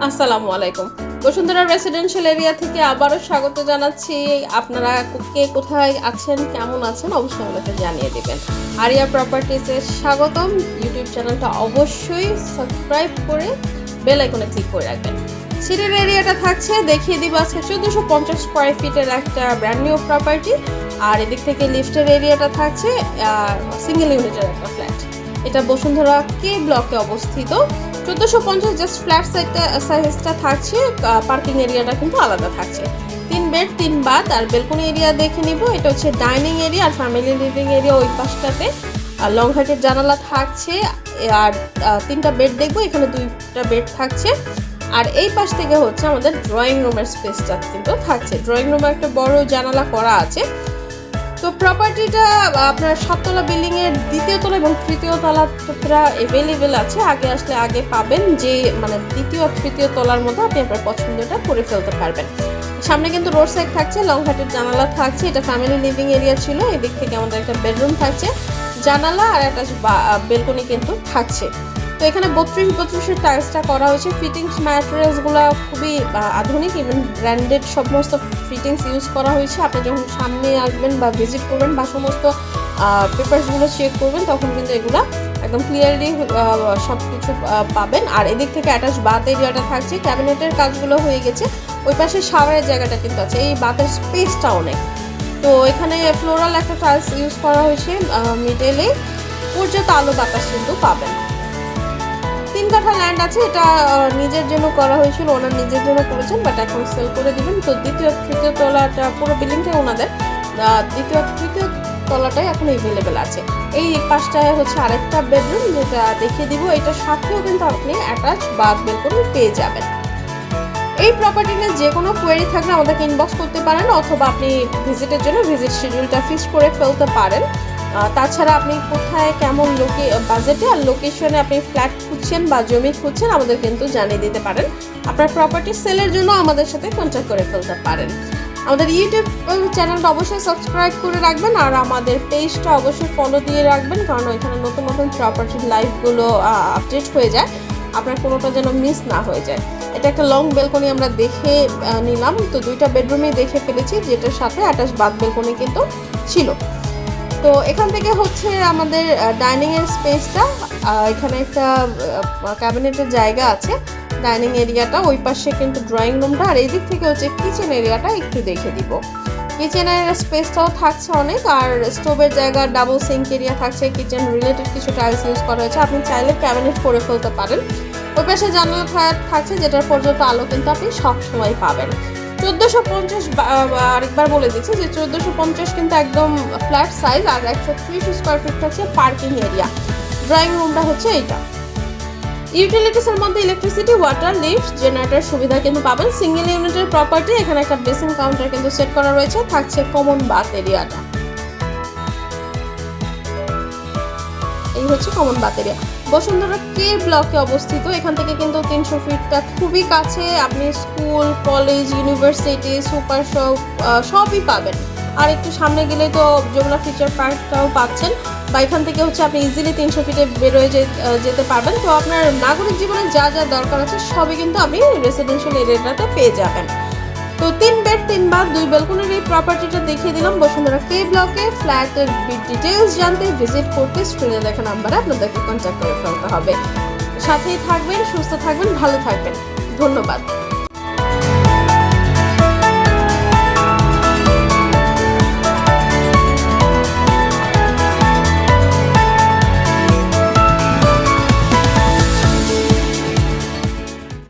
আসসালামু আলাইকুম। Bashundhara residential area থেকে আবারও স্বাগত জানাচ্ছি। আপনারা কে কোথায় আছেন, কেমন আছেন অবশ্যই আমাকে জানিয়ে দিবেন। আরিয়া প্রপার্টিজে স্বাগতম। ইউটিউব চ্যানেলটা অবশ্যই সাবস্ক্রাইব করে বেল আইকনে ক্লিক করে রাখবেন। সিটির এরিয়াটা থাকছে, দেখিয়ে দিব আজকে 1450 স্কোয়ার ফিটের একটা ব্র্যান্ড নিউ প্রপার্টি। আর এদিক থেকে লিফটের এরিয়াটা থাকছে সিঙ্গেল ইউনিটের একটা ফ্ল্যাট। এটা বসুন্ধরা কে ব্লকে অবস্থিত। 1450 জাস্ট ফ্ল্যাট সাইজটা থাকছে, পার্কিং এরিয়াটা কিন্তু আলাদা থাকছে। 3 বেড 3 বাথ আর বেলকনি এরিয়া দেখে নিব। এটা হচ্ছে ডাইনিং এরিয়া আর ফ্যামিলি লিভিং এরিয়া ওই পাশটাতে। আর লং হাইটের জানালা থাকছে আর 3টা বেড দেখবো, এখানে 2টা বেড থাকছে। আর এই পাশ থেকে হচ্ছে আমাদের ড্রয়িং রুমের স্পেসটা কিন্তু থাকছে। ড্রয়িং রুমে একটা বড় জানালা করা আছে। তো প্রপার্টিটা আপনার 7তলা বিল্ডিং এর 2য় তলা এবং 3য় তলা পুরো অ্যাভেলেবেল আছে। আগে আসলে আগে পাবেন, যে মানে 2য় আর 3য় তলার মধ্যে আপনি আপনার পছন্দটা করে ফেলতে পারবেন। সামনে কিন্তু রোড সাইড থাকছে, লং হাইটের জানালা থাকছে। এটা ফ্যামিলি লিভিং এরিয়া ছিল। এদিক থেকে আমাদের একটা বেডরুম থাকছে, জানালা আর একটা বেলকনি কিন্তু থাকছে। তো এখানে 32-32 টাইলসটা করা হয়েছে। ফিটিংস ম্যাটেরিয়ালসগুলো খুবই আধুনিক, ইভেন ব্র্যান্ডেড সমস্ত ফিটিংস ইউজ করা হয়েছে। আপনি যখন সামনে আসবেন বা ভিজিট করবেন বা সমস্ত পেপারসগুলো চেক করবেন তখন কিন্তু এগুলো একদম ক্লিয়ারলি সব কিছু পাবেন। আর এদিক থেকে অ্যাটাচ বাথ এরিয়াটা থাকছে, ক্যাবিনেটের কাজগুলো হয়ে গেছে। ওই পাশে শাওয়ারের জায়গাটা কিন্তু আছে। এই বাথের স্পেসটা অনেক। তো এখানে ফ্লোরাল একটা টাইলস ইউজ করা হয়েছে। মিডলে পর্যাপ্ত আলো বাতাস কিন্তু পাবেন। 3 কাঠা ল্যান্ড আছে, এটা নিজের জন্য করা হয়েছিল, ওনার নিজের জন্য করেছেন, বাট এখন সেল করে দিবেন। তো 2য় 3য় তলাটা পুরো বিল্ডিংটাই ওনাদের, 2য় আর 3য় তলাটাই এখন অ্যাভেলেবেল আছে। এই পাশটায় হচ্ছে আরেকটা বেডরুম, যেটা দেখিয়ে দিব। এটার সাথেও কিন্তু আপনি অ্যাটাচ বাথ বেলকনি পেয়ে যাবেন। এই প্রপার্টি নিয়ে যে কোনো কোয়েরি থাকলে আমাদেরকে ইনবক্স করতে পারেন, অথবা আপনি ভিজিটের জন্য ভিজিট শিডিউলটা ফিক্স করে ফেলতে পারেন। তাছাড়া আপনি কোথায় কেমন বাজেটে আর লোকেশনে আপনি ফ্ল্যাট খুঁজছেন বা জমি খুঁজছেন আমাদের কিন্তু জানিয়ে দিতে পারেন। আপনার প্রপার্টি সেলের জন্য আমাদের সাথে কন্ট্যাক্ট করে ফেলতে পারেন। আমাদের ইউটিউব চ্যানেলটা অবশ্যই সাবস্ক্রাইব করে রাখবেন আর আমাদের পেজটা অবশ্যই ফলো দিয়ে রাখবেন, কারণ ওইখানে নতুন নতুন প্রপার্টির লাইভগুলো আপডেট হয়ে যায়, আপনার কোনোটা যেন মিস না হয়ে যায়। এটা একটা লং বেলকনি আমরা দেখে নিলাম। তো 2টা বেডরুমে দেখে ফেলেছি, যেটার সাথে অ্যাটাচ বাথ বেলকনি কিন্তু ছিল। তো এখান থেকে হচ্ছে আমাদের ডাইনিং এর স্পেসটা, এখানে একটা ক্যাবিনেটের জায়গা আছে ডাইনিং এরিয়াটা। ওই পাশে কিন্তু ড্রয়িং রুমটা, আর এই দিক থেকে হচ্ছে কিচেন এরিয়াটা একটু দেখে দিব। কিচেনের স্পেসটাও থাকছে অনেক, আর স্টোভের জায়গা, ডাবল সিঙ্ক এরিয়া থাকছে। কিচেন রিলেটেড কিছু টাইলস ইউজ করা হয়েছে, আপনি চাইলে ক্যাবিনেট করে ফেলতে পারেন। ওই পাশে জানালা থাকছে, যেটার পর্যন্ত আলো কিন্তু আপনি সবসময় পাবেন। 1450, আরেকবার বলে দিচ্ছি যে 1450 কিন্তু একদম ফ্ল্যাট সাইজ, আর 130 স্কোয়ার ফিট থাকছে পার্কিং এরিয়া। ড্রয়িং রুমটা হচ্ছে এইটা। ইউটিলিটিসের মধ্যে ইলেকট্রিসিটি, ওয়াটার, লিফট, জেনারেটর সুবিধা কিন্তু পাবেন। সিঙ্গেল ইউনিটের প্রপার্টি, এখানে একটা বেসিন কাউন্টার কিন্তু সেট করা রয়েছে। থাকছে কমন বাথ এরিয়াটা, এই হচ্ছে কমন বাথ এরিয়া। বসুন্ধরা কে ব্লকে অবস্থিত। এখান থেকে কিন্তু 300 ফিটটা খুবই কাছে। আপনি school, college, university, super shop সবই পাবেন। আর একটু সামনে গেলে তো যমুনা ফিচার পার্কটাও পাচ্ছেন, বা এখান থেকে হচ্ছে আপনি ইজিলি 300 ফিটে বেরোয় যেতে পারবেন। তো আপনার নাগরিক জীবনে যা যা দরকার আছে সবই কিন্তু আপনি রেসিডেন্সিয়াল এরিয়াটাতে পেয়ে যাবেন। তো 3 বেড 3 বাথ 2 বেলকনির এই প্রপার্টিটা দেখিয়ে দিলাম বসুন্ধরা কে ব্লকে। ফ্ল্যাটের ডিটেইলস জানতে ভিজিট করতে স্ক্রিনে দেখা নাম্বারে আপনাদেরকে কন্ট্যাক্ট করে ফেলতে হবে। সাথেই থাকবেন, সুস্থ থাকবেন, ভালো থাকবেন। ধন্যবাদ।